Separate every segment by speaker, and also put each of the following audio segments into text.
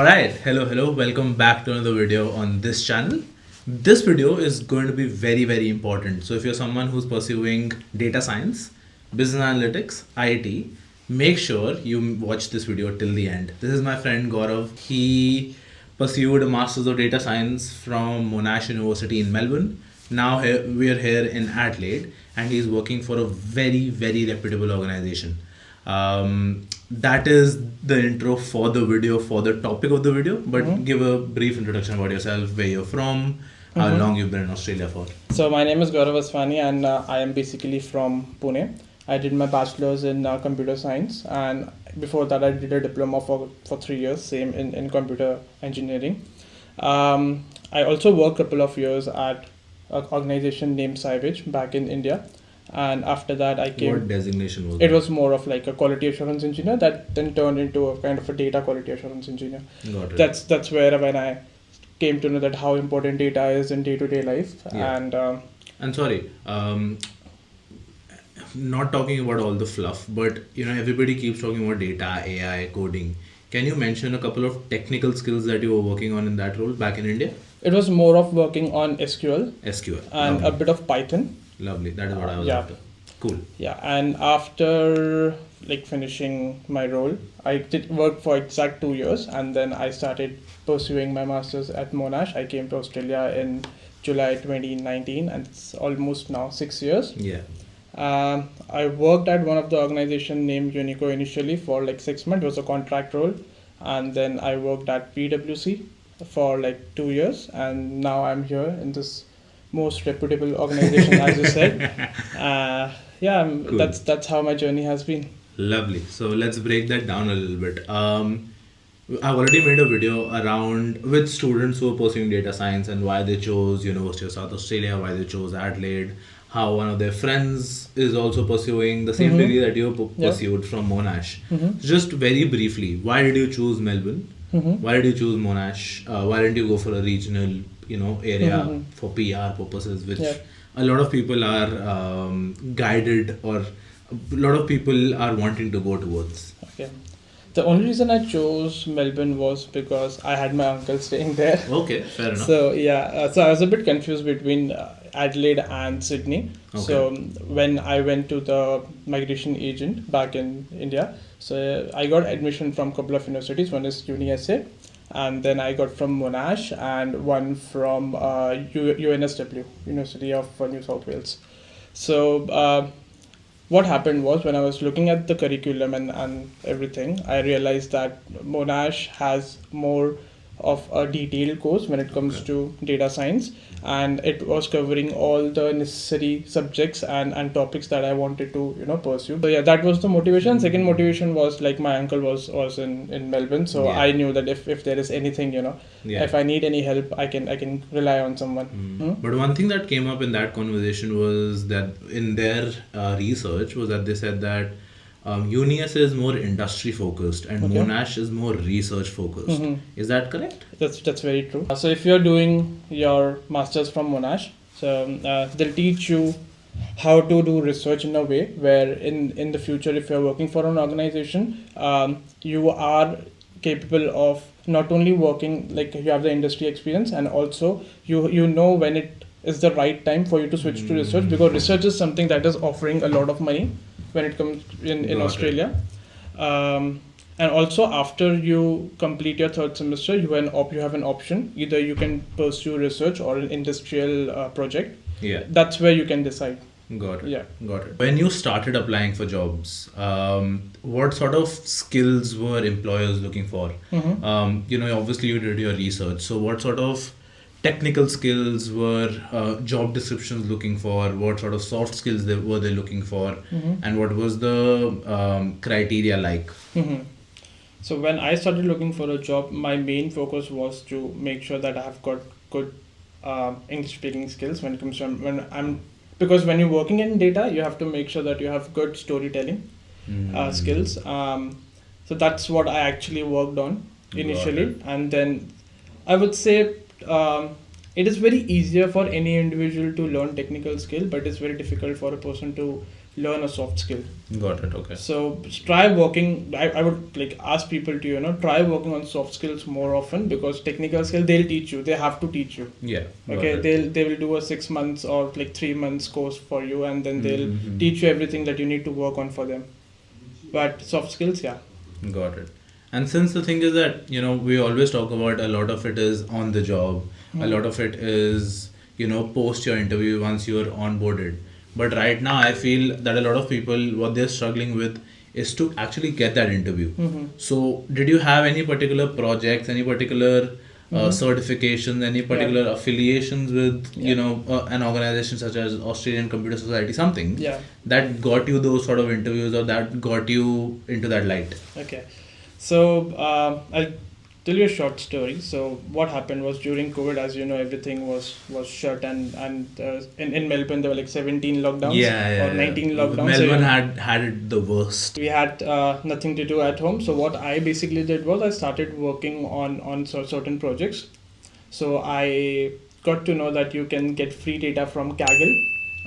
Speaker 1: Alright, hello, welcome back to another video on this channel. This video is going to be very important. So if you're someone who's pursuing data science, business analytics, IT, make sure you watch this video till the end. This is my friend Gaurav. He pursued a Masters of Data Science from Monash University in Melbourne. Now we are here in Adelaide and he's working for a very reputable organization. That is the intro for the video, for the topic of the video, but give a brief introduction about yourself, where you're from, how long you've been in Australia for.
Speaker 2: So my name is Gaurav Aswani and I am basically from Pune. I did my bachelor's in computer science, and before that I did a diploma for 3 years, same in computer engineering. I also worked a couple of years at an organization named Savage back in India. And after that I came.
Speaker 1: What designation was
Speaker 2: it?
Speaker 1: It
Speaker 2: was more of like a quality assurance engineer that then turned into a kind of a data quality assurance engineer.
Speaker 1: Got it.
Speaker 2: That's where when I came to know that how important data is in day-to-day life. Yeah.
Speaker 1: And sorry, not talking about all the fluff, but everybody keeps talking about data, AI, coding. Can you mention a couple of technical skills that you were working on in that role back in India?
Speaker 2: It was more of working on SQL and
Speaker 1: Lovely.
Speaker 2: a bit of Python.
Speaker 1: Lovely. That is what I was after. Cool.
Speaker 2: Yeah, and after like finishing my role, I did work for exact 2 years, and then I started pursuing my master's at Monash. I came to Australia in July 2019, and it's almost now 6 years.
Speaker 1: Yeah.
Speaker 2: I worked at one of the organization named UniSA initially for like 6 months. It was a contract role, and then I worked at PwC for like 2 years, and now I'm here in this most reputable organization, as you said. Cool. That's how my journey has been.
Speaker 1: Lovely. So let's break that down a little bit. I've already made a video around with students who are pursuing data science and why they chose University of South Australia, why they chose Adelaide, how one of their friends is also pursuing the same degree that you pursued from Monash. Just very briefly, why did you choose Melbourne? Why did you choose Monash? Why didn't you go for a regional area for PR purposes, which a lot of people are guided, or a lot of people are wanting to go towards?
Speaker 2: Okay. The only reason I chose Melbourne was because I had my uncle staying there.
Speaker 1: Okay, fair enough.
Speaker 2: So so I was a bit confused between Adelaide and Sydney. Okay. So when I went to the migration agent back in India, so I got admission from a couple of universities. One is UniSA, and then I got from Monash, and one from UNSW, University of New South Wales. So what happened was, when I was looking at the curriculum and everything, I realized that Monash has more of a detailed course when it comes to data science, and it was covering all the necessary subjects and topics that I wanted to pursue. So yeah, that was the motivation. Second motivation was like my uncle was in Melbourne, so I knew that if there is anything, if I need any help, I can rely on someone.
Speaker 1: But one thing that came up in that conversation was that in their research was that they said that UniSA is more industry focused and Monash is more research focused. Is that correct?
Speaker 2: That's very true. So if you're doing your masters from Monash, so they'll teach you how to do research in a way where in the future, if you're working for an organization, you are capable of not only working, like you have the industry experience, and also you know when it is the right time for you to switch to research, because research is something that is offering a lot of money when it comes in Australia. And also after you complete your third semester, you have an option. Either you can pursue research or an industrial project.
Speaker 1: Yeah.
Speaker 2: That's where you can decide.
Speaker 1: Got it.
Speaker 2: Yeah.
Speaker 1: Got it. When you started applying for jobs, what sort of skills were employers looking for? Obviously you did your research. So what sort of technical skills were job descriptions looking for? What sort of soft skills were they looking for? And what was the criteria like?
Speaker 2: So when I started looking for a job, my main focus was to make sure that I have got good English speaking skills when it comes to because when you're working in data, you have to make sure that you have good storytelling skills. So that's what I actually worked on initially, and then I would say it is very easier for any individual to learn technical skill, but it's very difficult for a person to learn a soft skill.
Speaker 1: Got it. Okay.
Speaker 2: So try working. I would like ask people to try working on soft skills more often, because technical skill they'll teach you. They have to teach you.
Speaker 1: Yeah.
Speaker 2: Okay.
Speaker 1: It.
Speaker 2: They will do a 6 months or like 3 months course for you, and then they'll
Speaker 1: Mm-hmm.
Speaker 2: teach you everything that you need to work on for them. But soft skills, yeah.
Speaker 1: Got it. And since the thing is that, we always talk about a lot of it is on the job, a lot of it is, post your interview once you're onboarded. But right now, I feel that a lot of people, what they're struggling with is to actually get that interview. So, did you have any particular projects, any particular certifications, any particular affiliations with, an organization such as Australian Computer Society, something that got you those sort of interviews or that got you into that light?
Speaker 2: Okay. So I'll tell you a short story. So what happened was, during COVID, as you know, everything was shut, and in Melbourne there were like 17 lockdowns or 19 lockdowns.
Speaker 1: Melbourne had it the worst.
Speaker 2: We had nothing to do at home. So what I basically did was I started working on certain projects. So I got to know that you can get free data from Kaggle,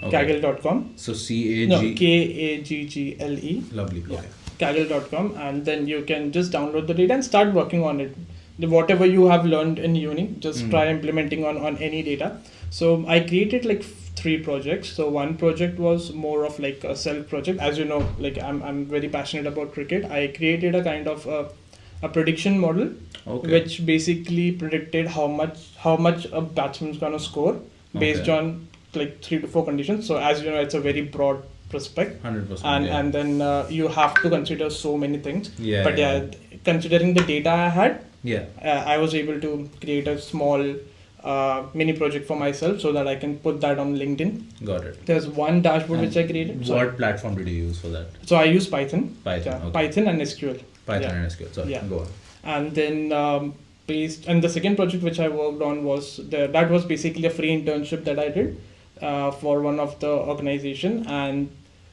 Speaker 2: Kaggle.com.
Speaker 1: So CAG.
Speaker 2: No, Kaggle.
Speaker 1: Lovely.
Speaker 2: Yeah.
Speaker 1: Okay.
Speaker 2: Kaggle.com, and then you can just download the data and start working on it. Whatever you have learned in uni, just try implementing on any data. So I created like 3 projects. So one project was more of like a self project. As you know, like I'm very passionate about cricket. I created a kind of a prediction model, which basically predicted how much a batsman's gonna score based on like 3 to 4 conditions. So as you know, it's a very broad prospect,
Speaker 1: 100%,
Speaker 2: and then you have to consider so many things. Considering the data I had, I was able to create a small mini project for myself so that I can put that on LinkedIn.
Speaker 1: Got it.
Speaker 2: There's one dashboard which I created.
Speaker 1: What platform did you use for that?
Speaker 2: So I use Python.
Speaker 1: Python.
Speaker 2: Python and SQL.
Speaker 1: Python and SQL. Sorry, go on.
Speaker 2: And then and the second project which I worked on was that was basically a free internship that I did for one of the organization, and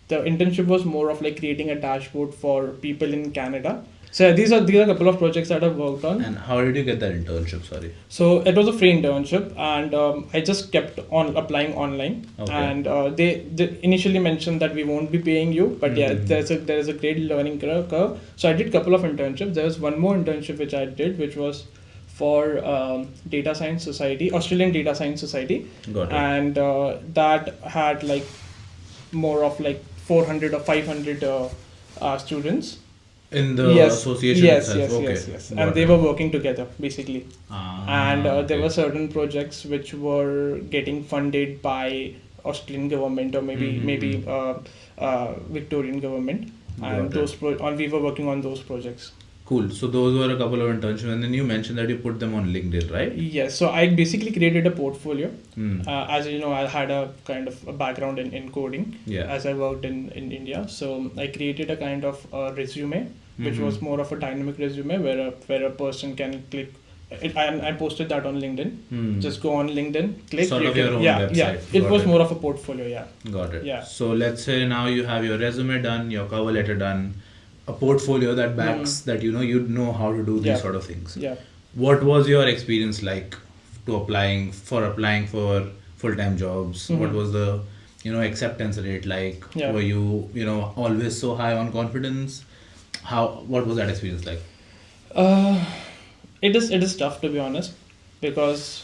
Speaker 2: the internship was more of like creating a dashboard for people in Canada. So these are a couple of projects that I've worked on.
Speaker 1: And how did you get that internship? Sorry.
Speaker 2: So it was a free internship, and I just kept on applying online. And they initially mentioned that we won't be paying you, but there is a great learning curve. So I did a couple of internships. There was one more internship which I did, which was for Data Science Society, Australian Data Science Society.
Speaker 1: Got it.
Speaker 2: And that had like more of like 400 or 500 students.
Speaker 1: In the association itself.
Speaker 2: Yes. And they were working together, basically. And there were certain projects which were getting funded by Australian government or maybe Victorian government. And we were working on those projects.
Speaker 1: Cool. So those were a couple of internships, and then you mentioned that you put them on LinkedIn, right?
Speaker 2: Yes. So I basically created a portfolio. As you know, I had a kind of a background in coding as I worked in India. So I created a kind of resume, which was more of a dynamic resume where a person can click. I posted that on LinkedIn. Just go on LinkedIn, click.
Speaker 1: Sort of your own website.
Speaker 2: Yeah. It was more of a portfolio. Yeah.
Speaker 1: Got it.
Speaker 2: Yeah.
Speaker 1: So let's say now you have your resume done, your cover letter done, a portfolio that backs that you know how to do these sort of things.
Speaker 2: Yeah.
Speaker 1: What was your experience like to applying for full-time jobs? What was the acceptance rate like? Were you always so high on confidence? What was that experience like?
Speaker 2: It is tough, to be honest, because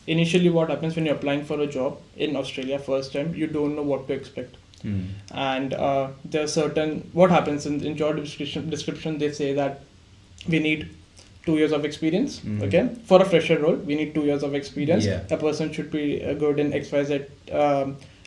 Speaker 2: initially what happens when you're applying for a job in Australia first time, you don't know what to expect. And there are certain, what happens in job description, they say that we need 2 years of experience. Okay, for a fresher role we need 2 years of experience. A person should be good in XYZ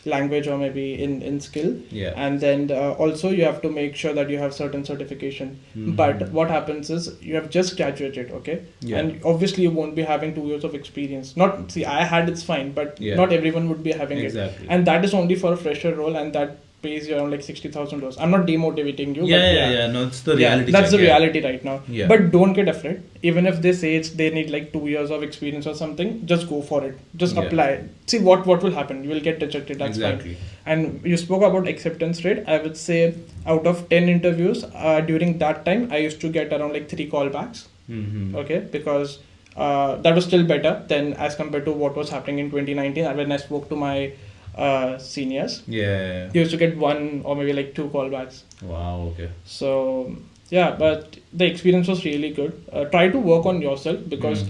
Speaker 2: language or maybe in skill. And then also you have to make sure that you have certain certification. But what happens is you have just graduated, okay, and obviously you won't be having 2 years of experience. I had, it's fine, but not everyone would be having it, and that is only for a fresher role, and that pays you around like $60,000. I'm not demotivating you.
Speaker 1: No, it's the reality.
Speaker 2: That's the reality right now.
Speaker 1: But
Speaker 2: don't get afraid. Even if they say they need like 2 years of experience or something, just go for it. Just apply. See what will happen. You will get rejected. That's fine. And you spoke about acceptance rate. I would say out of 10 interviews during that time, I used to get around like 3 callbacks. Okay, because that was still better than as compared to what was happening in 2019. And when I spoke to my seniors.
Speaker 1: Yeah.
Speaker 2: You used to get one or maybe like two callbacks.
Speaker 1: Wow. Okay.
Speaker 2: So yeah, but the experience was really good. Try to work on yourself, because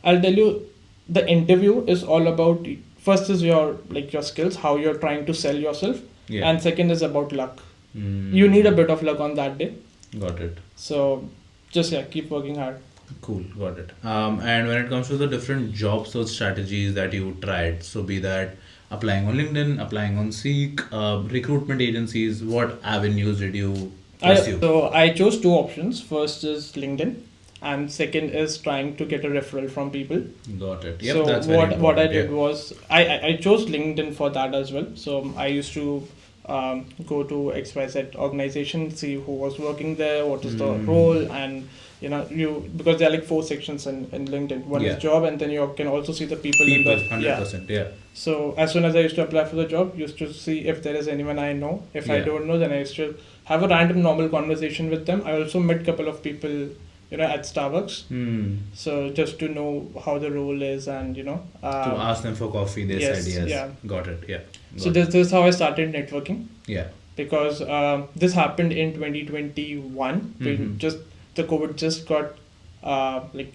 Speaker 2: I'll tell you, the interview is all about, first is your skills, how you're trying to sell yourself,
Speaker 1: Yeah.
Speaker 2: and second is about luck. You need a bit of luck on that day.
Speaker 1: Got it.
Speaker 2: So just keep working hard.
Speaker 1: Cool, got it. And when it comes to the different job search strategies that you tried, so be that applying on LinkedIn, applying on Seek, recruitment agencies, what avenues did you pursue?
Speaker 2: So I chose two options. First is LinkedIn, and second is trying to get a referral from people.
Speaker 1: Got it. Yep,
Speaker 2: So
Speaker 1: that's very
Speaker 2: what I
Speaker 1: important,
Speaker 2: did
Speaker 1: yeah.
Speaker 2: was I chose LinkedIn for that as well. So I used to go to XYZ organization, see who was working there, what is the role, and because there are like 4 sections in LinkedIn. One
Speaker 1: Yeah.
Speaker 2: is job, and then you can also see the people in
Speaker 1: People,
Speaker 2: the
Speaker 1: 100%, yeah.
Speaker 2: So as soon as I used to apply for the job, used to see if there is anyone I know. If I
Speaker 1: Yeah.
Speaker 2: don't know, then I used to have a random normal conversation with them. I also met a couple of people, at Starbucks. So just to know how the role is, and
Speaker 1: To ask them for coffee, their
Speaker 2: yes,
Speaker 1: ideas.
Speaker 2: yeah.
Speaker 1: Got it, yeah.
Speaker 2: So
Speaker 1: Got
Speaker 2: this is how I started networking,
Speaker 1: Yeah.
Speaker 2: because this happened in 2021. Just the COVID just got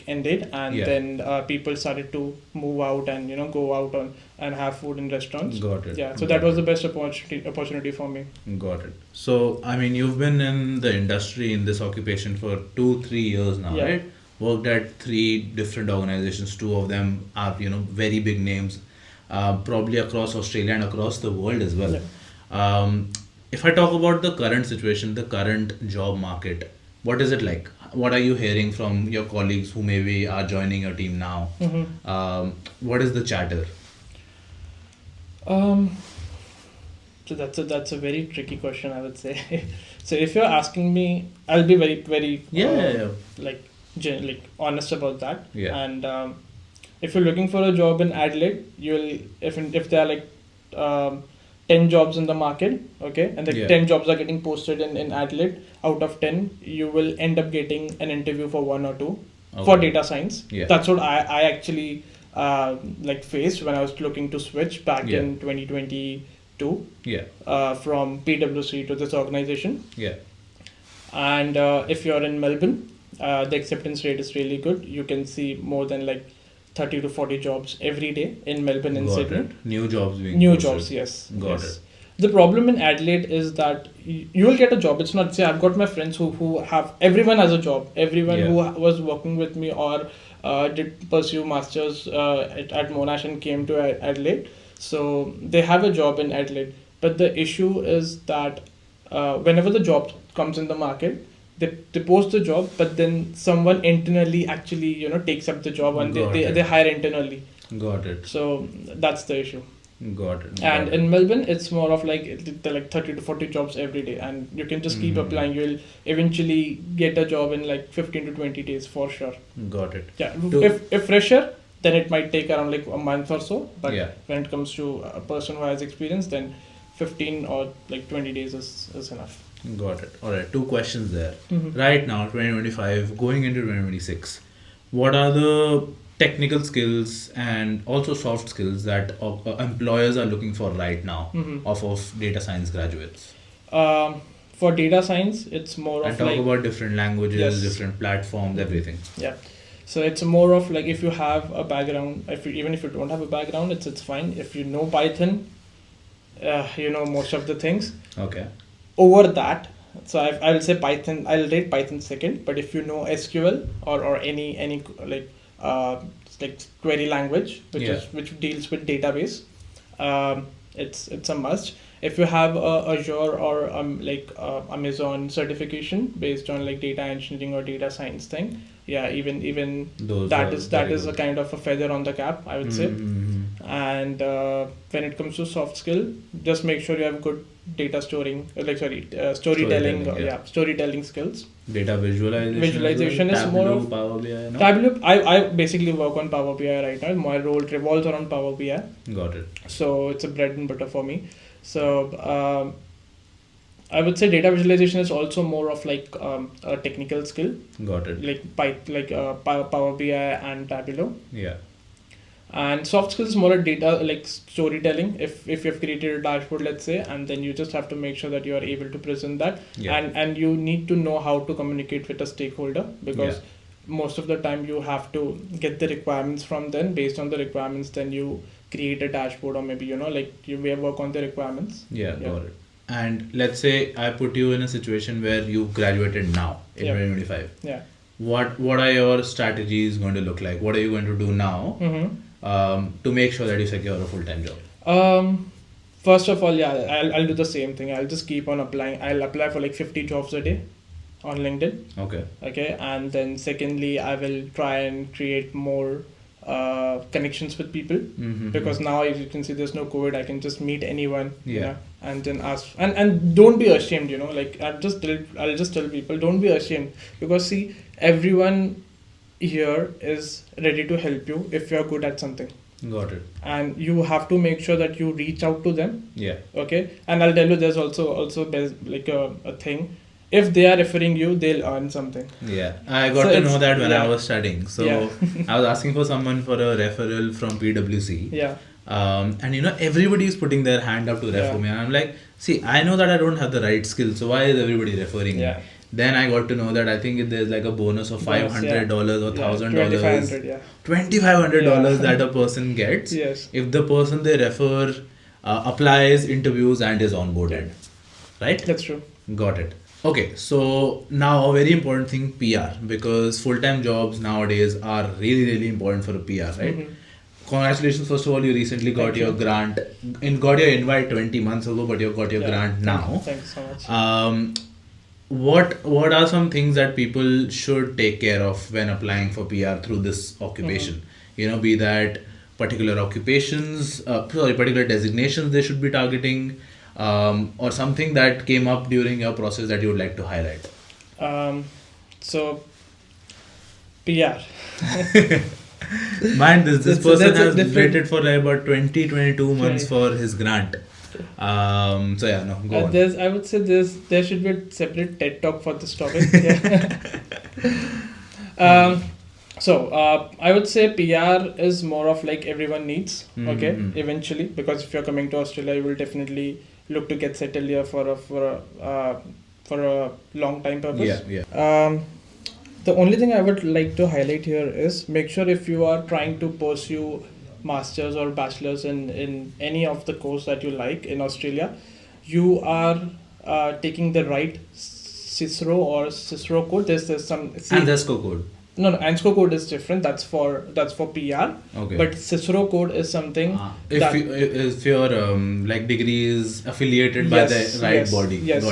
Speaker 2: ended, and
Speaker 1: Yeah.
Speaker 2: then people started to move out and go out and have food in restaurants.
Speaker 1: Got it.
Speaker 2: Yeah, so
Speaker 1: Got
Speaker 2: that was
Speaker 1: it.
Speaker 2: the best opportunity for me.
Speaker 1: Got it. So, I mean, you've been in the industry in this occupation for 2-3 years now,
Speaker 2: Yeah.
Speaker 1: right? Worked at 3 different organizations. 2 of them are, very big names, probably across Australia and across the world as well. If I talk about the current situation, the current job market, what is it like? What are you hearing from your colleagues who maybe are joining your team now? What is the chatter?
Speaker 2: So that's a very tricky question, I would say. So if you're asking me, I'll be very very
Speaker 1: Yeah.
Speaker 2: honest about that.
Speaker 1: Yeah.
Speaker 2: And if you're looking for a job in Adelaide, you'll if there are 10 jobs in the market, okay, and the
Speaker 1: Yeah.
Speaker 2: 10 jobs are getting posted in Adelaide, out of 10 you will end up getting an interview for 1 or 2 for
Speaker 1: Okay.
Speaker 2: data science.
Speaker 1: Yeah.
Speaker 2: That's what I actually faced when I was looking to switch back
Speaker 1: Yeah.
Speaker 2: in 2022
Speaker 1: Yeah.
Speaker 2: from PwC to this organization.
Speaker 1: Yeah.
Speaker 2: And if you're in Melbourne, the acceptance rate is really good. You can see more than 30 to 40 jobs every day in Melbourne and
Speaker 1: Got
Speaker 2: Sydney.
Speaker 1: it. New jobs being
Speaker 2: New
Speaker 1: posted.
Speaker 2: jobs, yes.
Speaker 1: Got
Speaker 2: yes.
Speaker 1: it.
Speaker 2: The problem in Adelaide is that you will get a job. It's not, say, I've got my friends who have, everyone has a job. Everyone
Speaker 1: Yeah.
Speaker 2: who was working with me or did pursue masters at Monash and came to Adelaide. So they have a job in Adelaide. But the issue is that whenever the job comes in the market, they post the job, but then someone internally actually takes up the job, and
Speaker 1: Got
Speaker 2: they
Speaker 1: it.
Speaker 2: hire internally.
Speaker 1: Got it.
Speaker 2: So that's the issue.
Speaker 1: Got it.
Speaker 2: And
Speaker 1: Got
Speaker 2: in Melbourne, it's more of there are 30 to 40 jobs every day, and you can just keep applying. You'll eventually get a job in 15 to 20 days for sure.
Speaker 1: it. Got it.
Speaker 2: Yeah,
Speaker 1: To-
Speaker 2: if fresher, then it might take around a month or so. But
Speaker 1: Yeah.
Speaker 2: when it comes to a person who has experience, then 15 or 20 days is enough.
Speaker 1: Got it. All right. 2 questions there.
Speaker 2: Mhm.
Speaker 1: Right now, 2025, going into 2026, what are the technical skills and also soft skills that employers are looking for right now of data science graduates?
Speaker 2: For data science, it's more
Speaker 1: And
Speaker 2: of
Speaker 1: talk about different languages,
Speaker 2: Yes.
Speaker 1: different platforms, everything.
Speaker 2: yeah. So it's more of if you have a background, even if you don't have a background, it's fine. If you know Python, you know most of the things.
Speaker 1: Okay.
Speaker 2: Over that, so I'll say Python. I'll rate Python second. But if you know SQL or any query language which deals with database, it's a must. If you have a Azure or Amazon certification based on data engineering or data science thing, yeah, even
Speaker 1: Those
Speaker 2: that
Speaker 1: are
Speaker 2: is
Speaker 1: very
Speaker 2: a
Speaker 1: good.
Speaker 2: kind of a feather on the cap, I would say. And when it comes to soft skill, just make sure you have good data storytelling,
Speaker 1: Storytelling, yeah.
Speaker 2: storytelling skills.
Speaker 1: Data visualization.
Speaker 2: Visualization
Speaker 1: as
Speaker 2: is
Speaker 1: well.
Speaker 2: more
Speaker 1: Tableau,
Speaker 2: of-
Speaker 1: Power BI. No?
Speaker 2: Tableau, I basically work on Power BI right now. My role revolves around Power BI,
Speaker 1: Got it.
Speaker 2: so it's a bread and butter for me. So I would say data visualization is also more of a technical skill,
Speaker 1: Got it.
Speaker 2: Power BI and Tableau.
Speaker 1: Yeah.
Speaker 2: And soft skills is more a data like storytelling. If you've created a dashboard, let's say, and then you just have to make sure that you are able to present that.
Speaker 1: Yeah.
Speaker 2: And you need to know how to communicate with a stakeholder, because most of the time you have to get the requirements from them. Based on the requirements, then you create a dashboard, or maybe like you may work on the requirements.
Speaker 1: Got it. And let's say I put you in a situation where you graduated now in 2025.
Speaker 2: Yeah.
Speaker 1: What are your strategies going to look like? What are you going to do now to make sure that you secure a full-time job?
Speaker 2: First of all, I'll do the same thing. I'll just keep on applying. I'll apply for like 50 jobs a day on LinkedIn. Okay. And then secondly, I will try and create more connections with people, because now, as you can see, there's no COVID. I can just meet anyone, and then ask. And don't be ashamed. Like I'll just tell people, don't be ashamed, because see, everyone here is ready to help you if you're good at something.
Speaker 1: Got it.
Speaker 2: And you have to make sure that you reach out to them. Okay. And I'll tell you, there's also like a thing. If they are referring you, they'll earn something.
Speaker 1: I got to know that when I was studying. So I was asking for someone for a referral from PwC. And everybody is putting their hand up to refer me. And I'm like, see, I know that I don't have the right skills, so why is everybody referring me? Then I got to know that I think there's like a bonus of $500 or $1,000. $2,500 that a person gets if the person they refer applies, interviews, and is onboarded. Right?
Speaker 2: That's true.
Speaker 1: Got it. Okay, so now a very important thing, PR, because full-time jobs nowadays are really, really important for a PR, right? Congratulations, first of all, you recently got your grant, got your invite 20 months ago, but you got your grant now.
Speaker 2: Thanks so much.
Speaker 1: What are some things that people should take care of when applying for PR through this occupation? Be that particular occupations, particular designations they should be targeting, or something that came up during your process that you would like to highlight?
Speaker 2: So, PR.
Speaker 1: Mind this person has waited for like about 22 months for his grant. Go on.
Speaker 2: I would say there should be a separate TED talk for this topic. I would say PR is more of like everyone needs, eventually, because if you're coming to Australia, you will definitely look to get settled here for a long time purpose. The only thing I would like to highlight here is make sure if you are trying to pursue masters or bachelors in any of the course that you like in Australia, you are taking the right Cicero code. There's some
Speaker 1: ANZESCO code.
Speaker 2: No, ANZESCO code is different. That's for PR.
Speaker 1: Okay.
Speaker 2: But Cicero code is something
Speaker 1: if your like degree is affiliated by the right body.
Speaker 2: Yes.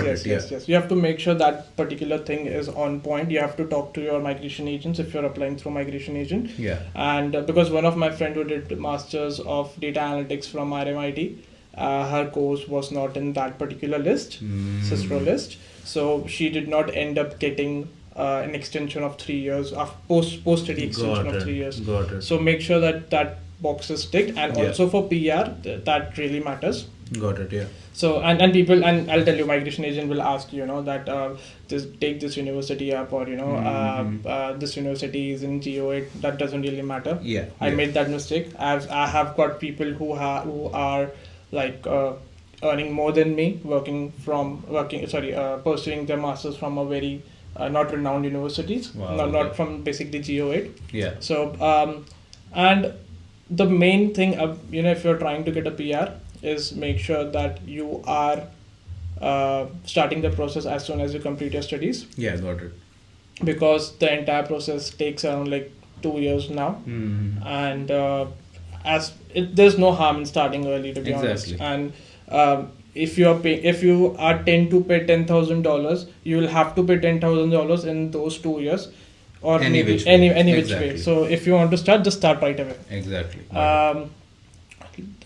Speaker 2: You have to make sure that particular thing is on point. You have to talk to your migration agents if you're applying through migration agent. And because one of my friend who did masters of data analytics from RMIT, her course was not in that particular list, Cicero list. So she did not end up getting an extension of 3 years, post-study extension of 3 years.
Speaker 1: Got it.
Speaker 2: So make sure that box is ticked, and also for PR, that really matters.
Speaker 1: Got it, yeah.
Speaker 2: So, and people, and I'll tell you, migration agent will ask, that take this university up, or, this university is in GO8, that doesn't really matter. I made that mistake. I have got people who are like, earning more than me, pursuing their masters from a very not renowned universities, not from basically GO8. So, and the main thing, if you're trying to get a PR, is make sure that you are starting the process as soon as you complete your studies.
Speaker 1: Got it.
Speaker 2: Because the entire process takes around like 2 years now, and there's no harm in starting early, to be honest. And if you are tend to pay $10,000, you will have to pay $10,000 in those 2 years, or any which way. So if you want to start, just start right away.
Speaker 1: Exactly.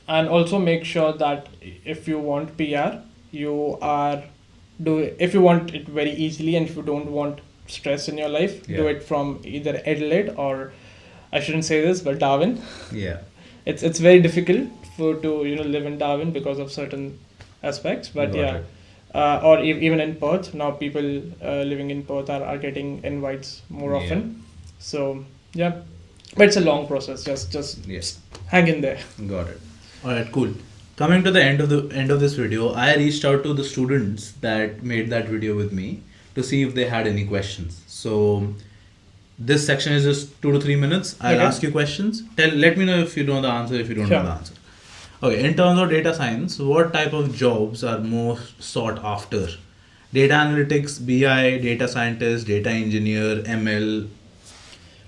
Speaker 2: And also make sure that if you want PR, if you want it very easily, and if you don't want stress in your life, do it from either Adelaide or, I shouldn't say this, but Darwin. It's very difficult to live in Darwin because of certain aspects, but or even in Perth now, people living in Perth are getting invites more often. So but it's a long process. Just
Speaker 1: Yes.
Speaker 2: hang in there.
Speaker 1: Got it. All right, cool. Coming to the end of this video, I reached out to the students that made that video with me to see if they had any questions. So this section is just 2 to 3 minutes. I'll
Speaker 2: Okay.
Speaker 1: ask you questions. Let me know if you know the answer, if you don't know
Speaker 2: Sure.
Speaker 1: the answer. Okay, in terms of data science, what type of jobs are most sought after? Data analytics, BI, data scientist, data engineer, ML.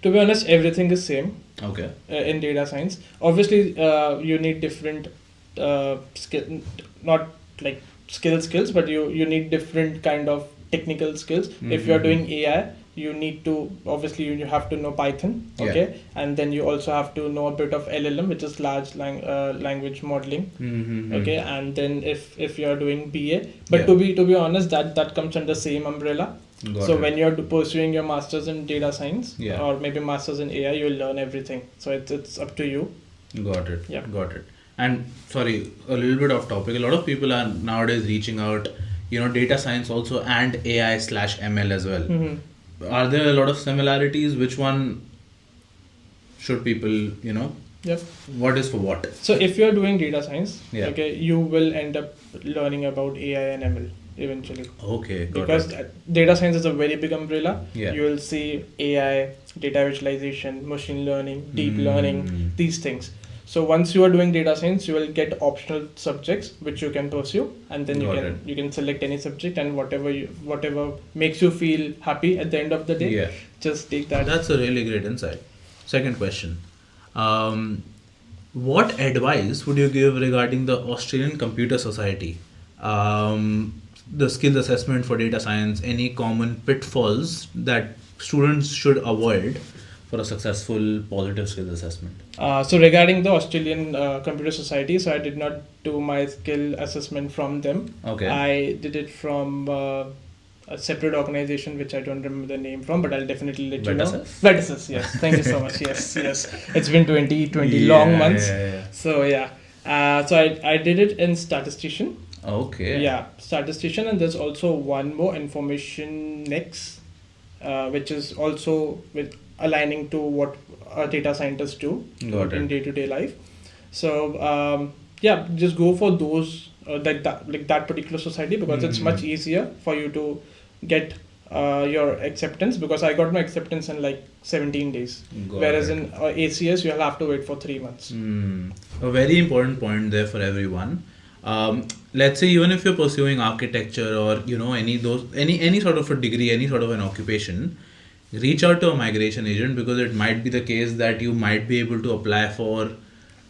Speaker 2: To be honest, everything is same
Speaker 1: Okay.
Speaker 2: in data science. Obviously, you need different skill, not like skills, but you need different kind of technical skills. If you're doing AI, you need to obviously you have to know Python, okay, and then you also have to know a bit of LLM, which is large language modeling, okay, and then if you're doing BA, but to be honest, that comes under same umbrella. So when you're pursuing your masters in data science or maybe masters in AI, you'll learn everything. So it's up to you.
Speaker 1: Got it.
Speaker 2: Yeah.
Speaker 1: Got it. And sorry, a little bit off topic. A lot of people are nowadays reaching out, data science also and AI/ML as well. Are there a lot of similarities? Which one should people,
Speaker 2: Yep.
Speaker 1: what is for what?
Speaker 2: So if you're doing data science,
Speaker 1: Yeah.
Speaker 2: okay, you will end up learning about AI and ML eventually.
Speaker 1: Okay, got
Speaker 2: Because
Speaker 1: it.
Speaker 2: data science is a very big umbrella.
Speaker 1: Yeah.
Speaker 2: You will see AI, data visualization, machine learning, deep learning, these things. So once you are doing data science, you will get optional subjects which you can pursue, and then you can select any subject, and whatever makes you feel happy at the end of the day, just take that.
Speaker 1: That's a really great insight. Second question. What advice would you give regarding the Australian Computer Society? The skills assessment for data science, any common pitfalls that students should avoid for a successful positive skills assessment?
Speaker 2: So regarding the Australian Computer Society, so I did not do my skill assessment from them.
Speaker 1: Okay.
Speaker 2: I did it from a separate organization which I don't remember the name from, but I'll definitely let you know. Residency, yes. Thank you so much. Yes. It's been 20 long months. So yeah. So I did it in statistician.
Speaker 1: Okay.
Speaker 2: Yeah, statistician, and there's also one more, information next, which is also with aligning to what a data scientists do in day-to-day life. So just go for those that particular society, because it's much easier for you to get your acceptance, because I got my acceptance in like 17 days, whereas in ACS you'll have to wait for 3 months.
Speaker 1: A very important point there for everyone. Let's say even if you're pursuing architecture or any sort of a degree, any sort of an occupation, reach out to a migration agent, because it might be the case that you might be able to apply for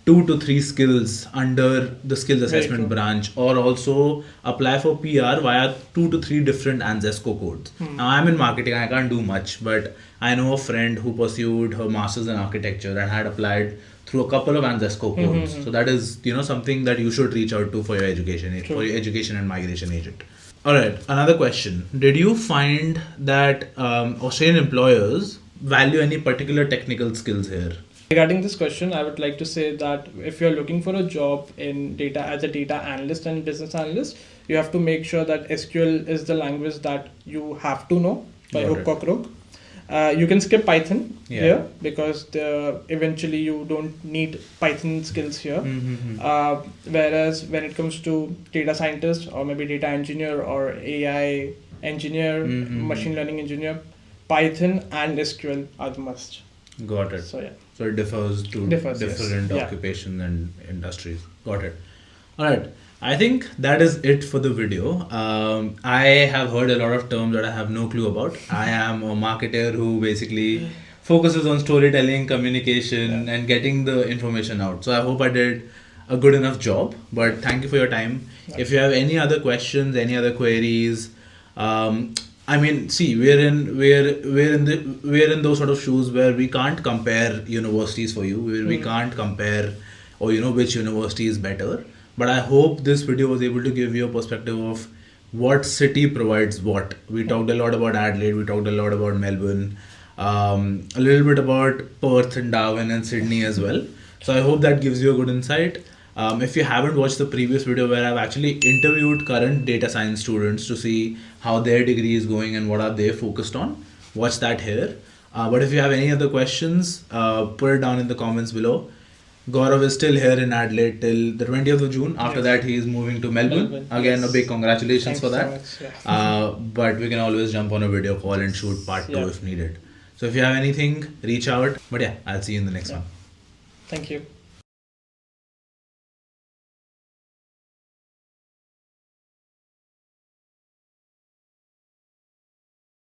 Speaker 1: 2 to 3 skills under the skills assessment branch, or also apply for PR via 2 to 3 different ANZESCO codes. Now I'm in marketing, I can't do much, but I know a friend who pursued her master's in architecture and had applied through a couple of ANZESCO codes. So that is something that you should reach out to for your education, for your education and migration agent. Alright, another question. Did you find that Australian employers value any particular technical skills here?
Speaker 2: Regarding this question, I would like to say that if you're looking for a job in data as a data analyst and business analyst, you have to make sure that SQL is the language that you have to know by hook or crook. You can skip Python here, because eventually you don't need Python skills here. Whereas when it comes to data scientist or maybe data engineer or AI engineer, machine learning engineer, Python and SQL are the must.
Speaker 1: Got it.
Speaker 2: So yeah.
Speaker 1: So it differs to different occupations and industries. Got it. Alright. I think that is it for the video. I have heard a lot of terms that I have no clue about. I am a marketer who basically focuses on storytelling, communication, and getting the information out. So I hope I did a good enough job. But thank you for your time. If you have any other questions, any other queries, we're in those sort of shoes where we can't compare universities for you. Where we can't compare which university is better. But I hope this video was able to give you a perspective of what city provides what. We talked a lot about Adelaide, we talked a lot about Melbourne, a little bit about Perth and Darwin and Sydney as well. So I hope that gives you a good insight. If you haven't watched the previous video where I've actually interviewed current data science students to see how their degree is going and what are they focused on, watch that here. But if you have any other questions, put it down in the comments below. Gaurav is still here in Adelaide till the 20th of June. After that, he is moving to Melbourne. Again,
Speaker 2: yes.
Speaker 1: a big congratulations
Speaker 2: Thanks
Speaker 1: for that.
Speaker 2: so much, yeah.
Speaker 1: But we can always jump on a video call and shoot part 2 if needed. So if you have anything, reach out. But yeah, I'll see you in the next one.
Speaker 2: Thank you.